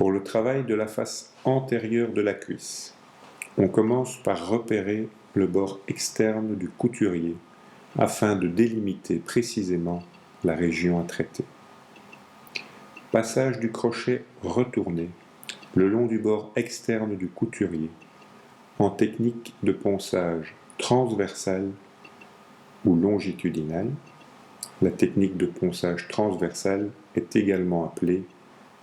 Pour le travail de la face antérieure de la cuisse, on commence par repérer le bord externe du couturier afin de délimiter précisément la région à traiter. Passage du crochet retourné le long du bord externe du couturier en technique de ponçage transversal ou longitudinal. La technique de ponçage transversal est également appelée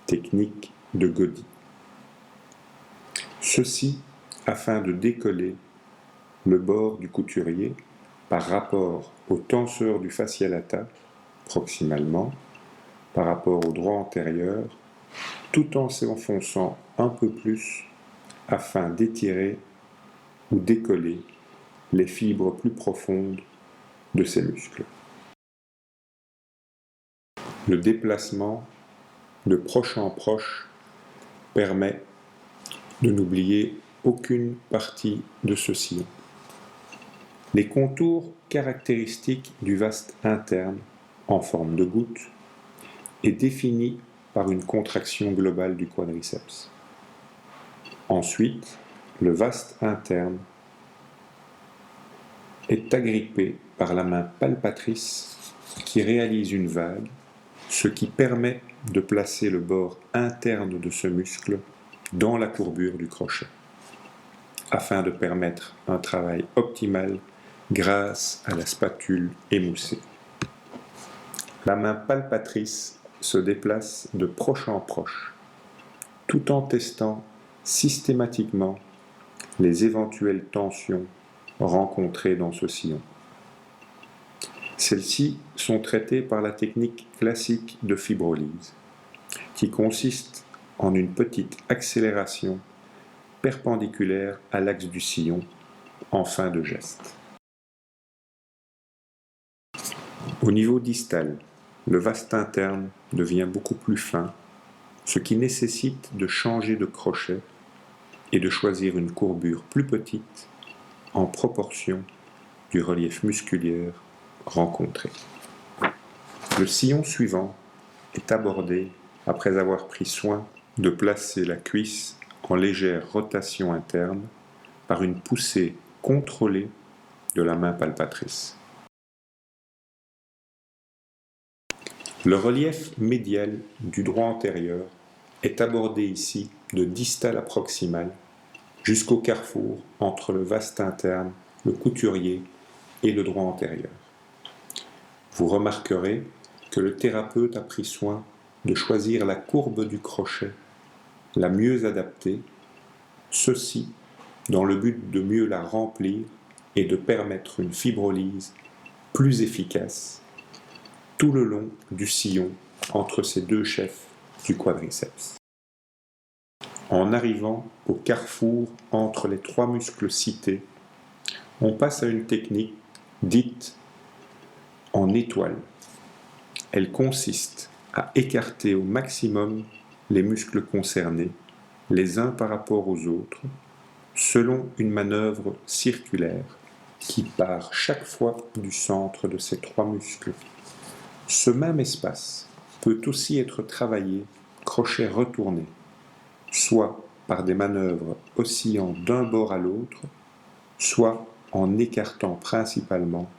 technique de Godin. Ceci afin de décoller le bord du couturier par rapport au tenseur du fascia lata, proximalement, par rapport au droit antérieur, tout en s'enfonçant un peu plus afin d'étirer ou décoller les fibres plus profondes de ces muscles. Le déplacement de proche en proche permet de n'oublier aucune partie de ce sillon. Les contours caractéristiques du vaste interne, en forme de goutte, est défini par une contraction globale du quadriceps. Ensuite, le vaste interne est agrippé par la main palpatrice qui réalise une vague, ce qui permet de placer le bord interne de ce muscle dans la courbure du crochet, afin de permettre un travail optimal grâce à la spatule émoussée. La main palpatrice se déplace de proche en proche, tout en testant systématiquement les éventuelles tensions rencontrées dans ce sillon. Celles-ci sont traitées par la technique classique de fibrolyse, qui consiste en une petite accélération perpendiculaire à l'axe du sillon en fin de geste. Au niveau distal, le vaste interne devient beaucoup plus fin, ce qui nécessite de changer de crochet et de choisir une courbure plus petite en proportion du relief musculaire rencontré. Le sillon suivant est abordé après avoir pris soin de placer la cuisse en légère rotation interne par une poussée contrôlée de la main palpatrice. Le relief médial du droit antérieur est abordé ici de distal à proximal jusqu'au carrefour entre le vaste interne, le couturier et le droit antérieur. Vous remarquerez que le thérapeute a pris soin de choisir la courbe du crochet la mieux adaptée, ceci dans le but de mieux la remplir et de permettre une fibrolyse plus efficace tout le long du sillon entre ces deux chefs du quadriceps. En arrivant au carrefour entre les trois muscles cités, on passe à une technique dite en étoile. Elle consiste à écarter au maximum les muscles concernés, les uns par rapport aux autres, selon une manœuvre circulaire qui part chaque fois du centre de ces trois muscles. Ce même espace peut aussi être travaillé crochet retourné, soit par des manœuvres oscillant d'un bord à l'autre, soit en écartant principalement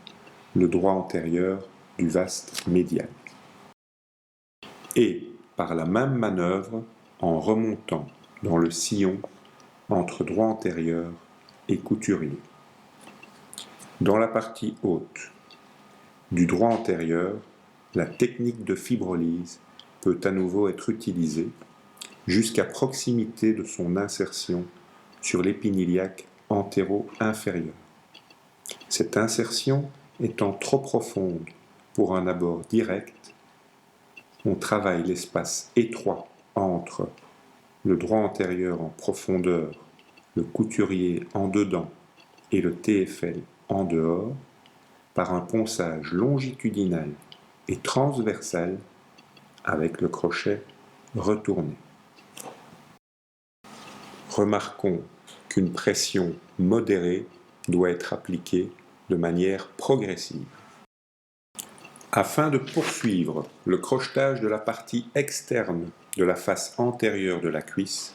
le droit antérieur du vaste médial. Et par la même manœuvre en remontant dans le sillon entre droit antérieur et couturier. Dans la partie haute du droit antérieur, la technique de fibrolyse peut à nouveau être utilisée jusqu'à proximité de son insertion sur l'épine iliaque antéro-inférieur. Cette insertion étant trop profonde pour un abord direct, on travaille l'espace étroit entre le droit antérieur en profondeur, le couturier en dedans et le TFL en dehors, par un ponçage longitudinal et transversal avec le crochet retourné. Remarquons qu'une pression modérée doit être appliquée de manière progressive. Afin de poursuivre le crochetage de la partie externe de la face antérieure de la cuisse,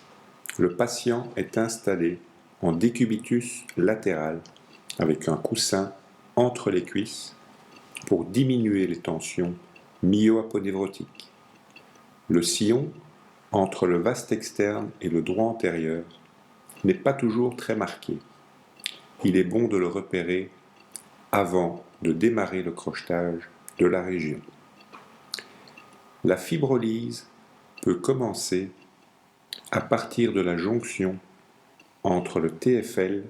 le patient est installé en décubitus latéral avec un coussin entre les cuisses pour diminuer les tensions myo-aponévrotiques. Le sillon entre le vaste externe et le droit antérieur n'est pas toujours très marqué. Il est bon de le repérer avant de démarrer le crochetage de la région. La fibrolyse peut commencer à partir de la jonction entre le TFL,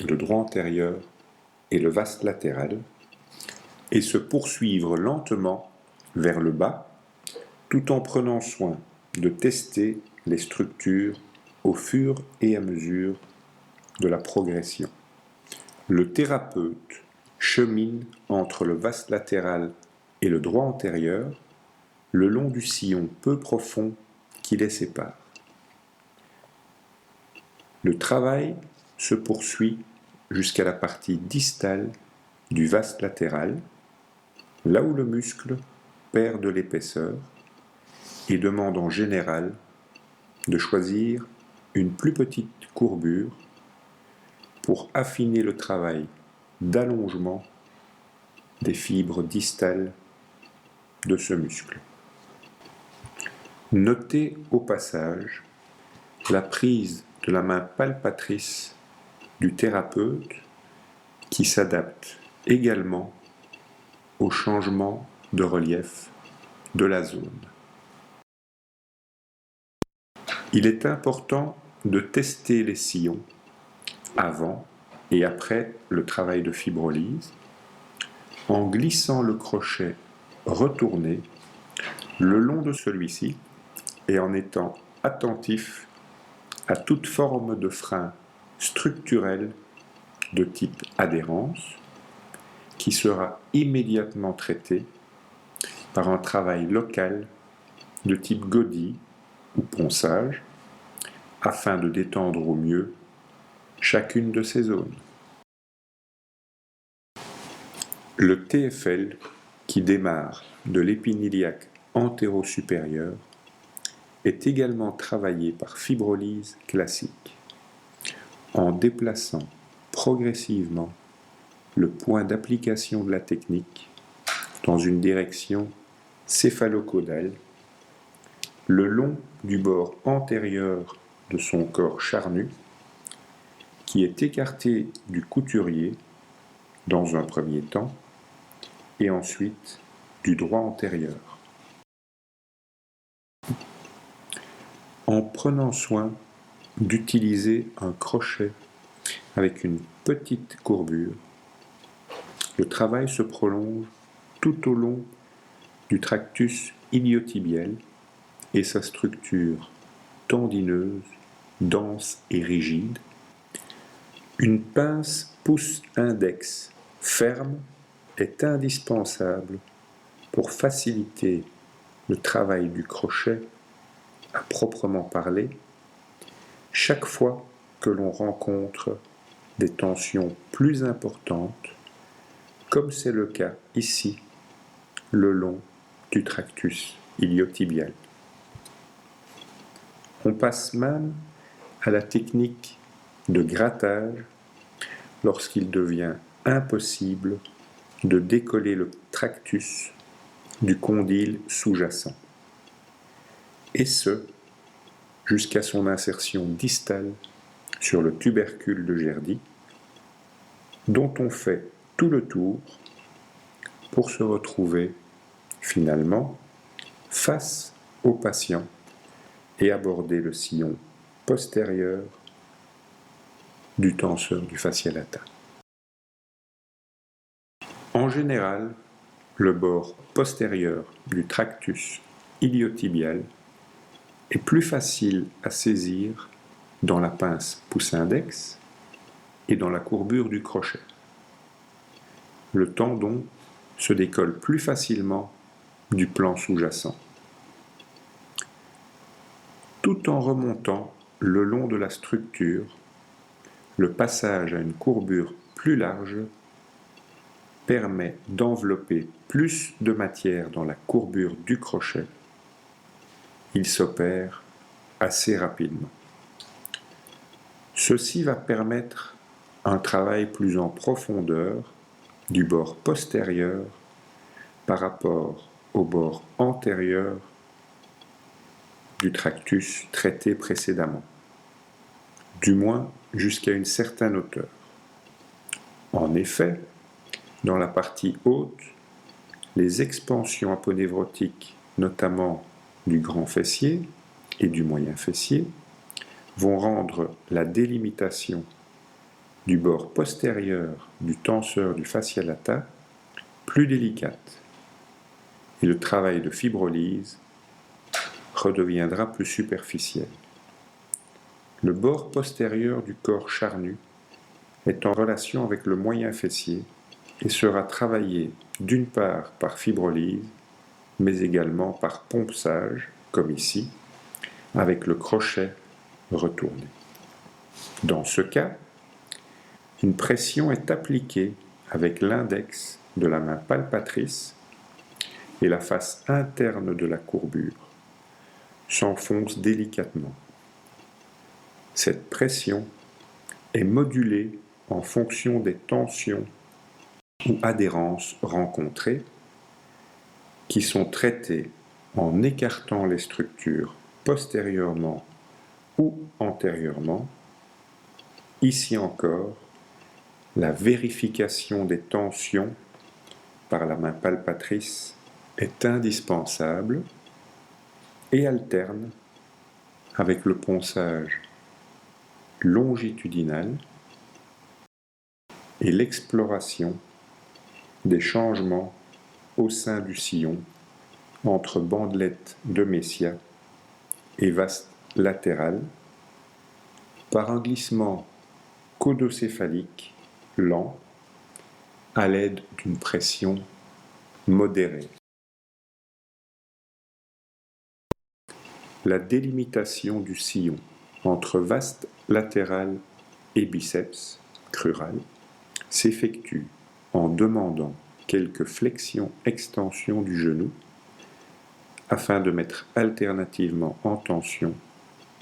le droit antérieur, et le vaste latéral, et se poursuivre lentement vers le bas, tout en prenant soin de tester les structures au fur et à mesure de la progression. Le thérapeute chemine entre le vaste latéral et le droit antérieur, le long du sillon peu profond qui les sépare. Le travail se poursuit jusqu'à la partie distale du vaste latéral, là où le muscle perd de l'épaisseur et demande en général de choisir une plus petite courbure pour affiner le travail d'allongement des fibres distales de ce muscle. Notez au passage la prise de la main palpatrice du thérapeute qui s'adapte également au changement de relief de la zone. Il est important de tester les sillons avant et après le travail de fibrolyse en glissant le crochet retourné le long de celui-ci et en étant attentif à toute forme de frein structurel de type adhérence qui sera immédiatement traité par un travail local de type godille ou ponçage afin de détendre au mieux chacune de ces zones. Le TFL qui démarre de l'épine iliaque antéro-supérieure est également travaillé par fibrolyse classique en déplaçant progressivement le point d'application de la technique dans une direction céphalo-caudale le long du bord antérieur de son corps charnu qui est écarté du couturier dans un premier temps et ensuite du droit antérieur. En prenant soin d'utiliser un crochet avec une petite courbure, le travail se prolonge tout au long du tractus iliotibial et sa structure tendineuse, dense et rigide. Une pince pouce-index ferme est indispensable pour faciliter le travail du crochet à proprement parler chaque fois que l'on rencontre des tensions plus importantes, comme c'est le cas ici, le long du tractus iliotibial. On passe même à la technique de grattage lorsqu'il devient impossible de décoller le tractus du condyle sous-jacent, et ce, jusqu'à son insertion distale sur le tubercule de Gerdy, dont on fait tout le tour pour se retrouver finalement face au patient et aborder le sillon postérieur du tenseur du fascia lata. En général, le bord postérieur du tractus iliotibial est plus facile à saisir dans la pince pouce-index et dans la courbure du crochet. Le tendon se décolle plus facilement du plan sous-jacent. Tout en remontant le long de la structure, le passage à une courbure plus large permet d'envelopper plus de matière dans la courbure du crochet il s'opère assez rapidement. Ceci va permettre un travail plus en profondeur du bord postérieur par rapport au bord antérieur du tractus traité précédemment, du moins jusqu'à une certaine hauteur. En effet, dans la partie haute, les expansions aponévrotiques, notamment du grand fessier et du moyen fessier, vont rendre la délimitation du bord postérieur du tenseur du fascia lata plus délicate et le travail de fibrolyse redeviendra plus superficiel. Le bord postérieur du corps charnu est en relation avec le moyen fessier et sera travaillé d'une part par fibrolyse, mais également par ponçage, comme ici, avec le crochet retourné. Dans ce cas, une pression est appliquée avec l'index de la main palpatrice et la face interne de la courbure s'enfonce délicatement. Cette pression est modulée en fonction des tensions ou adhérences rencontrées qui sont traitées en écartant les structures postérieurement ou antérieurement. Ici encore, la vérification des tensions par la main palpatrice est indispensable et alterne avec le ponçage longitudinal et l'exploration des changements au sein du sillon entre bandelettes de Messia et vaste latérale par un glissement caudocéphalique lent à l'aide d'une pression modérée. La délimitation du sillon entre vaste latérale et biceps crural s'effectue en demandant quelques flexions-extensions du genou afin de mettre alternativement en tension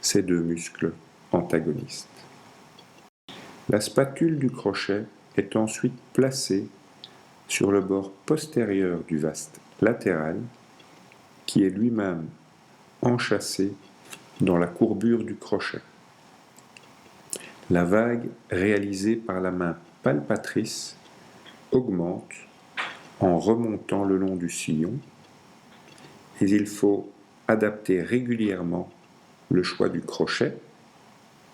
ces deux muscles antagonistes. La spatule du crochet est ensuite placée sur le bord postérieur du vaste latéral qui est lui-même enchâssé dans la courbure du crochet. La vague réalisée par la main palpatrice augmente en remontant le long du sillon et il faut adapter régulièrement le choix du crochet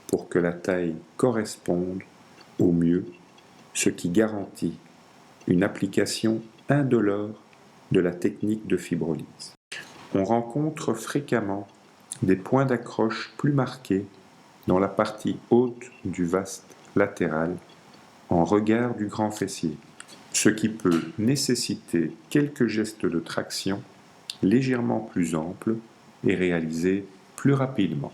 pour que la taille corresponde au mieux, ce qui garantit une application indolore de la technique de fibrolyse. On rencontre fréquemment des points d'accroche plus marqués dans la partie haute du vaste latéral en regard du grand fessier, ce qui peut nécessiter quelques gestes de traction légèrement plus amples et réalisés plus rapidement.